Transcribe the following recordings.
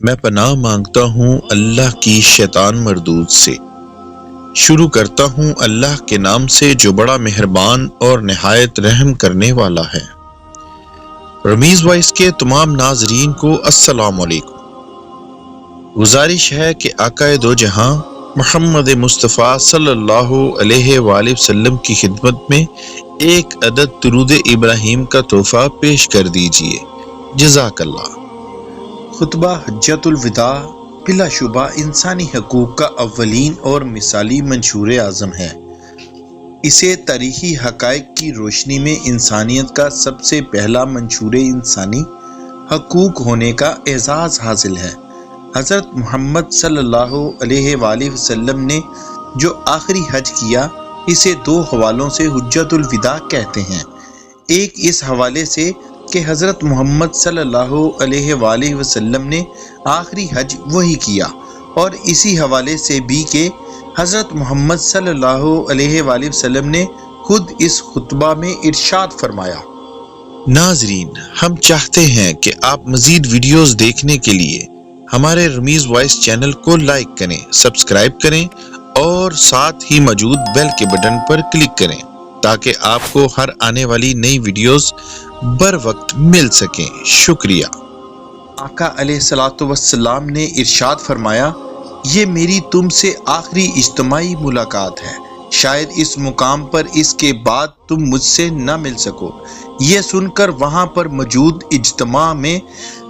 میں پناہ مانگتا ہوں اللہ کی شیطان مردود سے۔ شروع کرتا ہوں اللہ کے نام سے جو بڑا مہربان اور نہایت رحم کرنے والا ہے۔ رمیز وائس کے تمام ناظرین کو السلام علیکم۔ گزارش ہے کہ آقا دو جہاں محمد مصطفیٰ صلی اللہ علیہ وآلہ وسلم کی خدمت میں ایک عدد درود ابراہیم کا تحفہ پیش کر دیجئے۔ جزاک اللہ۔ خطبہ حجۃ الوداع بلا شبہ انسانی حقوق کا اولین اور مثالی منشور اعظم ہے۔ اسے تاریخی حقائق کی روشنی میں انسانیت کا سب سے پہلا منشور انسانی حقوق ہونے کا اعزاز حاصل ہے۔ حضرت محمد صلی اللہ علیہ وآلہ وسلم نے جو آخری حج کیا اسے دو حوالوں سے حجۃ الوداع کہتے ہیں۔ ایک اس حوالے سے کہ حضرت محمد صلی اللہ علیہ وآلہ وسلم نے آخری حج وہی کیا، اور اسی حوالے سے بھی کہ حضرت محمد صلی اللہ علیہ وآلہ وسلم نے خود اس خطبہ میں ارشاد فرمایا۔ ناظرین، ہم چاہتے ہیں کہ آپ مزید ویڈیوز دیکھنے کے لیے ہمارے رمیز وائس چینل کو لائک کریں، سبسکرائب کریں اور ساتھ ہی موجود بیل کے بٹن پر کلک کریں تاکہ آپ کو ہر آنے والی نئی ویڈیوز بر وقت مل سکیں۔ شکریہ۔ آقا علیہ الصلوۃ والسلام نے ارشاد فرمایا، یہ میری تم سے آخری اجتماعی ملاقات ہے، شاید اس مقام پر اس کے بعد تم مجھ سے نہ مل سکو۔ یہ سن کر وہاں پر موجود اجتماع میں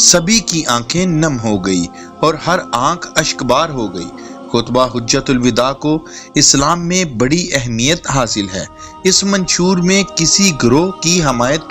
سبھی کی آنکھیں نم ہو گئی اور ہر آنکھ اشکبار ہو گئی۔ خطبہ حجۃ الوداع کو اسلام میں بڑی اہمیت حاصل ہے۔ اس منشور میں کسی گروہ کی حمایت،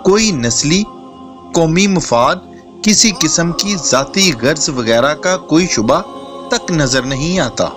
کوئی نسلی قومی مفاد، کسی قسم کی ذاتی غرض وغیرہ کا کوئی شبہ تک نظر نہیں آتا۔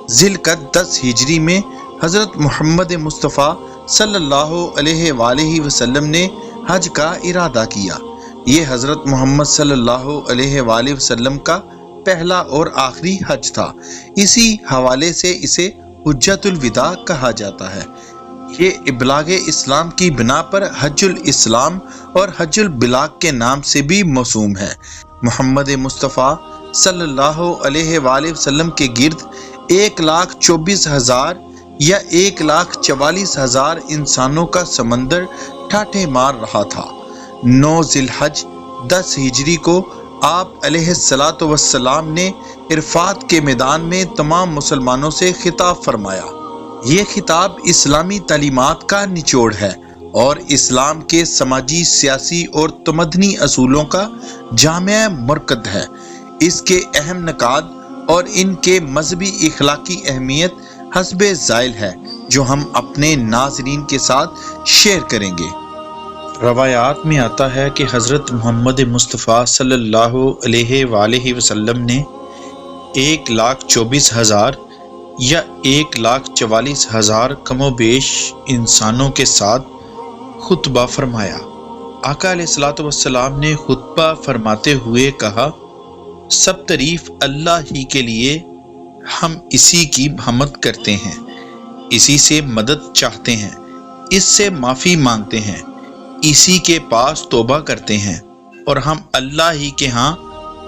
ذی القعدہ 10 ہجری میں حضرت محمد مصطفیٰ صلی اللہ علیہ وآلہ وسلم نے حج کا ارادہ کیا۔ یہ حضرت محمد صلی اللہ علیہ وآلہ وسلم کا پہلا اور آخری حج تھا۔ اسی حوالے سے اسے حجۃ الوداع کہا جاتا ہے۔ یہ ابلاغ اسلام کی بنا پر حج الاسلام اور حج البلاغ کے نام سے بھی موسوم ہے۔ محمد مصطفیٰ صلی اللہ علیہ وآلہ وسلم کے گرد 1,24,000 یا 1,44,000 انسانوں کا سمندر ٹھاٹھے مار رہا تھا۔ 9 ذی الحج 10 ہجری کو آپ علیہ الصلوۃ والسلام نے عرفات کے میدان میں تمام مسلمانوں سے خطاب فرمایا۔ یہ خطاب اسلامی تعلیمات کا نچوڑ ہے اور اسلام کے سماجی، سیاسی اور تمدنی اصولوں کا جامع مرکز ہے۔ اس کے اہم نکات اور ان کے مذہبی اخلاقی اہمیت حسب ذائل ہے جو ہم اپنے ناظرین کے ساتھ شیئر کریں گے۔ روایات میں آتا ہے کہ حضرت محمد مصطفیٰ صلی اللہ علیہ وآلہ وسلم نے 1,24,000 یا 1,44,000 کم و بیش انسانوں کے ساتھ خطبہ فرمایا۔ آقا علیہ الصلوۃ والسلام نے خطبہ فرماتے ہوئے کہا، سب تعریف اللہ ہی کے لیے، ہم اسی کی حمد کرتے ہیں، اسی سے مدد چاہتے ہیں، اس سے معافی مانگتے ہیں، اسی کے پاس توبہ کرتے ہیں، اور ہم اللہ ہی کے ہاں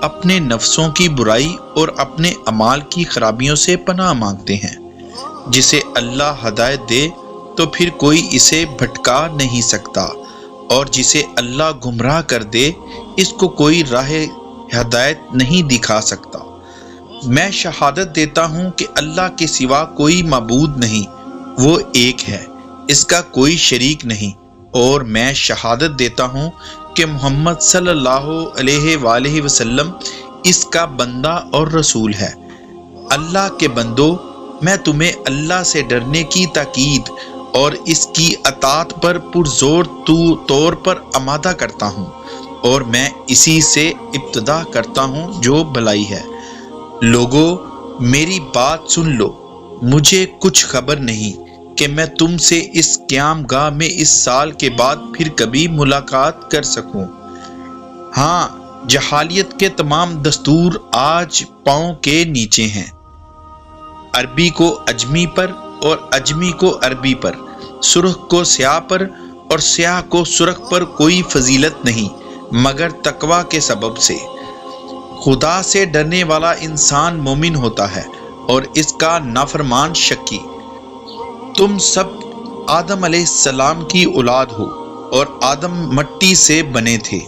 اپنے نفسوں کی برائی اور اپنے اعمال کی خرابیوں سے پناہ مانگتے ہیں۔ جسے اللہ ہدایت دے تو پھر کوئی اسے بھٹکا نہیں سکتا، اور جسے اللہ گمراہ کر دے اس کو کوئی راہ ہدایت نہیں دکھا سکتا۔ میں شہادت دیتا ہوں کہ اللہ کے سوا کوئی معبود نہیں، وہ ایک ہے، اس کا کوئی شریک نہیں، اور میں شہادت دیتا ہوں کہ محمد صلی اللہ علیہ وآلہ وسلم اس کا بندہ اور رسول ہے۔ اللہ کے بندو، میں تمہیں اللہ سے ڈرنے کی تاکید اور اس کی اطاعت پر پرزور طور پر آمادہ کرتا ہوں، اور میں اسی سے ابتدا کرتا ہوں جو بھلائی ہے۔ لوگو، میری بات سن لو، مجھے کچھ خبر نہیں کہ میں تم سے اس قیام گاہ میں اس سال کے بعد پھر کبھی ملاقات کر سکوں۔ ہاں، جہالیت کے تمام دستور آج پاؤں کے نیچے ہیں۔ عربی کو اجمی پر اور اجمی کو عربی پر، سرخ کو سیاہ پر اور سیاہ کو سرخ پر کوئی فضیلت نہیں مگر تقوی کے سبب سے۔ خدا سے ڈرنے والا انسان مومن ہوتا ہے اور اس کا نافرمان شکی۔ تم سب آدم علیہ السلام کی اولاد ہو اور آدم مٹی سے بنے تھے۔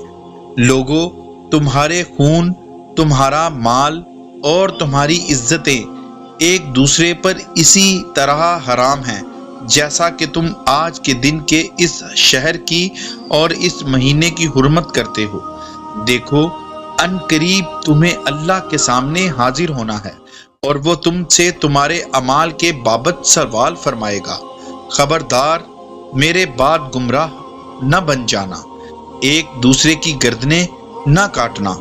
لوگو، تمہارے خون، تمہارا مال اور تمہاری عزتیں ایک دوسرے پر اسی طرح حرام ہیں جیسا کہ تم آج کے دن کے اس شہر کی اور اس مہینے کی حرمت کرتے ہو۔ دیکھو، ان قریب تمہیں اللہ کے سامنے حاضر ہونا ہے اور وہ تم سے تمہارے اعمال کے بابت سوال فرمائے گا۔ خبردار، میرے بعد گمراہ نہ بن جانا، ایک دوسرے کی گردنیں نہ کاٹنا۔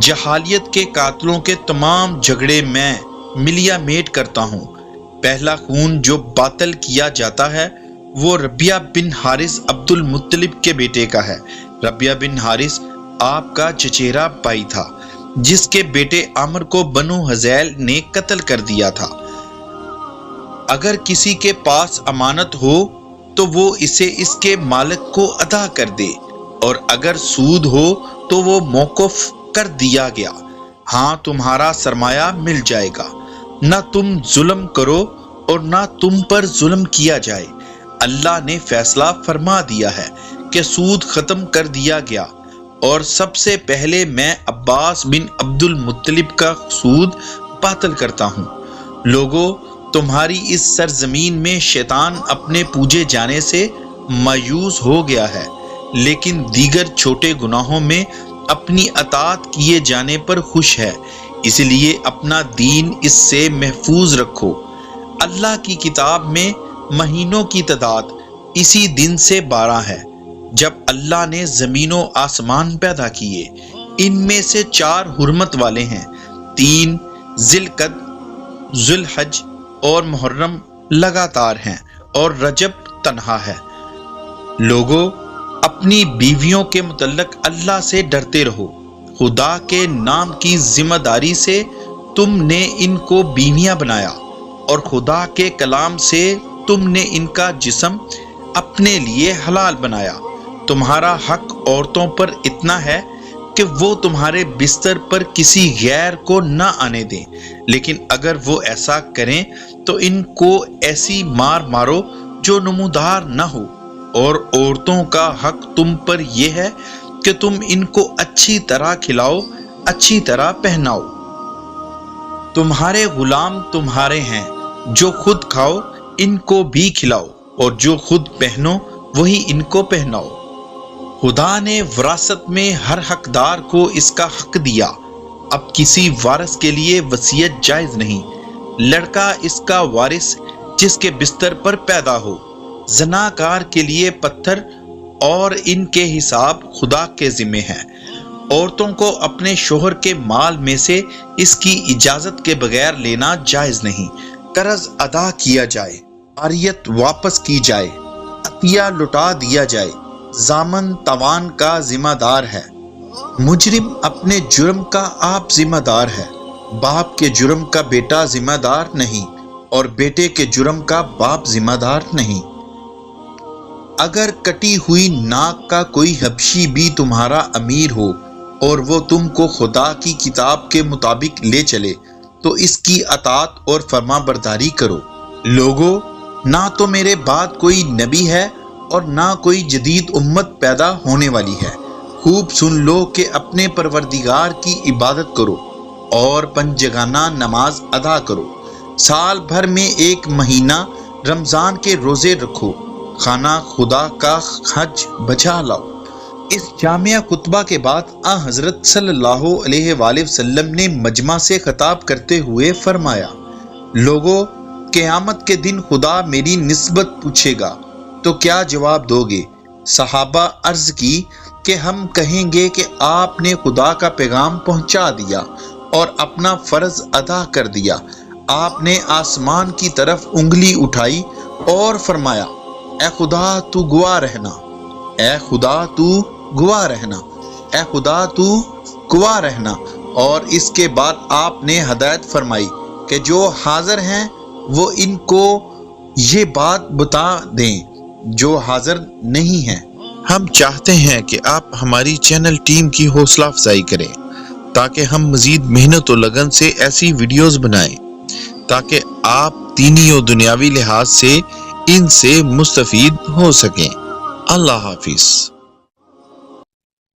جہالیت کے قاتلوں کے تمام جھگڑے میں ملیا میٹ کرتا ہوں۔ پہلا خون جو باطل کیا جاتا ہے وہ ربیہ بن حارث عبد المطلب کے بیٹے کا ہے۔ ربیہ بن حارث آپ کا چچیرا بھائی تھا جس کے بیٹے عامر کو بنو ہذیل نے قتل کر دیا تھا۔ اگر کسی کے پاس امانت ہو تو وہ اسے اس کے مالک کو ادا کر دے، اور اگر سود ہو تو وہ موقوف کر دیا گیا۔ ہاں، تمہارا سرمایہ مل جائے گا، نہ تم ظلم کرو اور نہ تم پر ظلم کیا جائے۔ اللہ نے فیصلہ فرما دیا ہے کہ سود ختم کر دیا گیا، اور سب سے پہلے میں عباس بن عبد المطلب کا سود باطل کرتا ہوں۔ لوگو، تمہاری اس سرزمین میں شیطان اپنے پوجے جانے سے مایوس ہو گیا ہے، لیکن دیگر چھوٹے گناہوں میں اپنی اطاعت کیے جانے پر خوش ہے، اس لیے اپنا دین اس سے محفوظ رکھو۔ اللہ کی کتاب میں مہینوں کی تعداد اسی دن سے 12 ہے جب اللہ نے زمین و آسمان پیدا کیے۔ ان میں سے 4 حرمت والے ہیں، 3 ذی القعدہ، ذو الحج اور محرم لگاتار ہیں، اور رجب تنہا ہے۔ لوگو، اپنی بیویوں کے متعلق اللہ سے ڈرتے رہو۔ خدا کے نام کی ذمہ داری سے تم نے ان کو بیویاں بنایا، اور خدا کے کلام سے تم نے ان کا جسم اپنے لیے حلال بنایا۔ تمہارا حق عورتوں پر اتنا ہے کہ وہ تمہارے بستر پر کسی غیر کو نہ آنے دیں، لیکن اگر وہ ایسا کریں تو ان کو ایسی مار مارو جو نمودار نہ ہو، اور عورتوں کا حق تم پر یہ ہے کہ تم ان کو اچھی طرح کھلاؤ، اچھی طرح پہناؤ۔ تمہارے غلام تمہارے ہیں، جو خود کھاؤ ان کو بھی کھلاؤ، اور جو خود پہنو وہی ان کو پہناؤ۔ خدا نے وراثت میں ہر حقدار کو اس کا حق دیا۔ اب کسی وارث کے لیے وصیت جائز نہیں۔ لڑکا اس کا وارث جس کے بستر پر پیدا ہو۔ زناکار کے لیے پتھر اور ان کے حساب خدا کے ذمہ ہیں۔ عورتوں کو اپنے شوہر کے مال میں سے اس کی اجازت کے بغیر لینا جائز نہیں۔ قرض ادا کیا جائے، عاریت واپس کی جائے، عطیہ لوٹا دیا جائے، ضامن تاوان کا ذمہ دار ہے۔ مجرم اپنے جرم کا آپ ذمہ دار ہے۔ باپ کے جرم کا بیٹا ذمہ دار نہیں، اور بیٹے کے جرم کا باپ ذمہ دار نہیں۔ اگر کٹی ہوئی ناک کا کوئی حبشی بھی تمہارا امیر ہو اور وہ تم کو خدا کی کتاب کے مطابق لے چلے تو اس کی اطاعت اور فرما برداری کرو۔ لوگو، نہ تو میرے بعد کوئی نبی ہے اور نہ کوئی جدید امت پیدا ہونے والی ہے۔ خوب سن لو کہ اپنے پروردگار کی عبادت کرو اور پنجگانہ نماز ادا کرو۔ سال بھر میں ایک مہینہ رمضان کے روزے رکھو۔ خانہ خدا کا حج بجا لاؤ۔ اس جامعہ خطبہ کے بعد حضرت صلی اللہ علیہ وآلہ وسلم نے مجمع سے خطاب کرتے ہوئے فرمایا، لوگو، قیامت کے دن خدا میری نسبت پوچھے گا تو کیا جواب دو گے؟ صحابہ عرض کی کہ ہم کہیں گے کہ آپ نے خدا کا پیغام پہنچا دیا اور اپنا فرض ادا کر دیا۔ آپ نے آسمان کی طرف انگلی اٹھائی اور فرمایا، اے خدا تو گواہ رہنا، اے خدا تو گواہ رہنا، اے خدا تو گواہ رہنا۔ اور اس کے بعد آپ نے ہدایت فرمائی کہ جو حاضر ہیں وہ ان کو یہ بات بتا دیں جو حاضر نہیں ہیں۔ ہم چاہتے ہیں کہ آپ ہماری چینل ٹیم کی حوصلہ افزائی کریں تاکہ ہم مزید محنت و لگن سے ایسی ویڈیوز بنائیں تاکہ آپ دینی و دنیاوی لحاظ سے ان سے مستفید ہو سکیں۔ اللہ حافظ۔